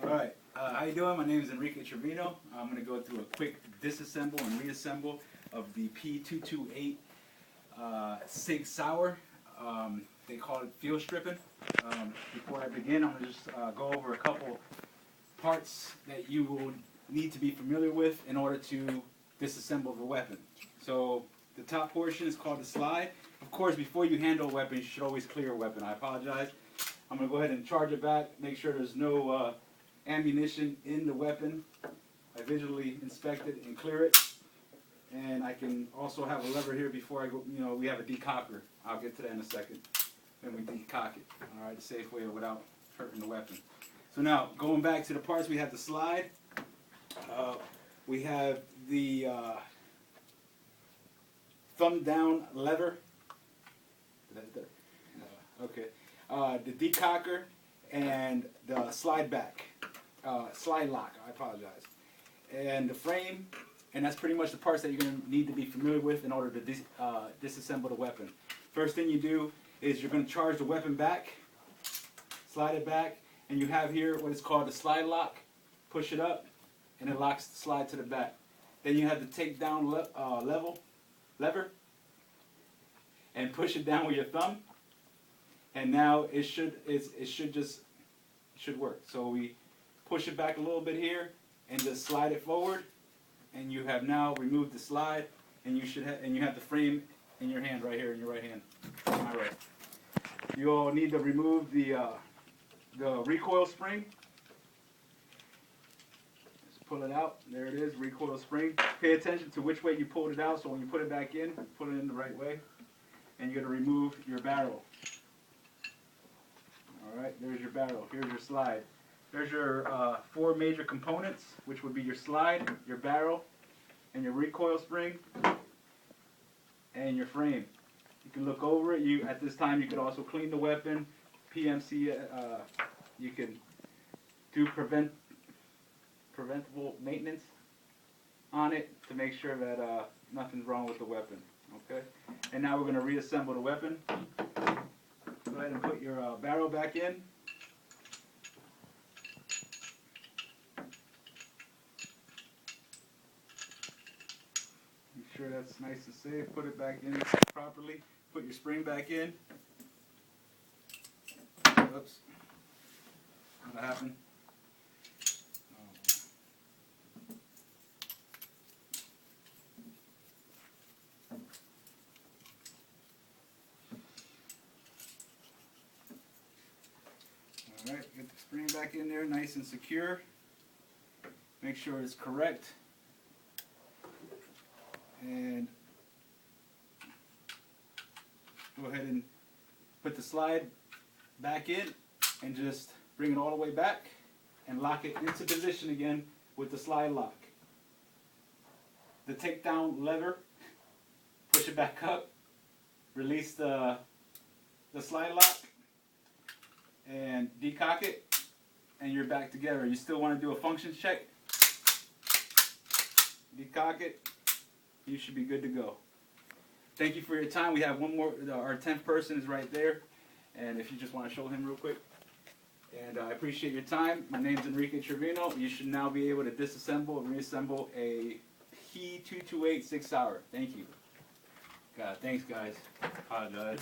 Alright, how you doing? My name is Enrique Trivino. I'm going to go through a quick disassemble and reassemble of the P228 Sig Sauer. They call it field stripping. Before I begin, I'm going to just go over a couple parts that you will need to be familiar with in order to disassemble the weapon. So the top portion is called the slide. Of course, before you handle a weapon, you should always clear a weapon. I apologize. I'm going to go ahead and charge it back, make sure there's no ammunition in the weapon. I visually inspect it and clear it. And I can also have a lever here before I go, we have a decocker. I'll get to that in a second. Then we decock it, all right, the safe way without hurting the weapon. So now, going back to the parts, we have the slide. We have the thumb down lever. Okay. The decocker and the slide back, slide lock, I apologize. And the frame, and that's pretty much the parts that you're going to need to be familiar with in order to disassemble the weapon. First thing you do is you're going to charge the weapon back, slide it back, and you have here what is called the slide lock. Push it up, and it locks the slide to the back. Then you have the take down lever, and push it down with your thumb. And now it should work. So we push it back a little bit here and just slide it forward, and you have now removed the slide, and you have the frame in your hand right here in your right hand. All right. You'll need to remove the recoil spring. Just pull it out. There it is, recoil spring. Pay attention to which way you pulled it out, so when you put it back in, put it in the right way. And you're going to remove your barrel. Alright, there's your barrel. Here's your slide. There's your four major components, which would be your slide, your barrel, and your recoil spring, and your frame. You can look over it. At this time, you could also clean the weapon. PMC, you can do preventable maintenance on it to make sure that nothing's wrong with the weapon. Okay? And now we're going to reassemble the weapon. Go ahead and put your barrel back in. Make sure that's nice and safe. Put it back in properly. Put your spring back in. Oops. What happened? Alright, get the spring back in there nice and secure. Make sure it's correct. And go ahead and put the slide back in and just bring it all the way back and lock it into position again with the slide lock. The takedown lever, push it back up, release the slide lock, and decock it, and you're back together. You still want to do a function check, decock it, you should be good to go. Thank you for your time. We have one more, our 10th person is right there, and if you just want to show him real quick. And I appreciate your time. My name is Enrique Trivino. You should now be able to disassemble and reassemble a P228 Sig Sauer. Thank you. God, thanks guys. Apologize.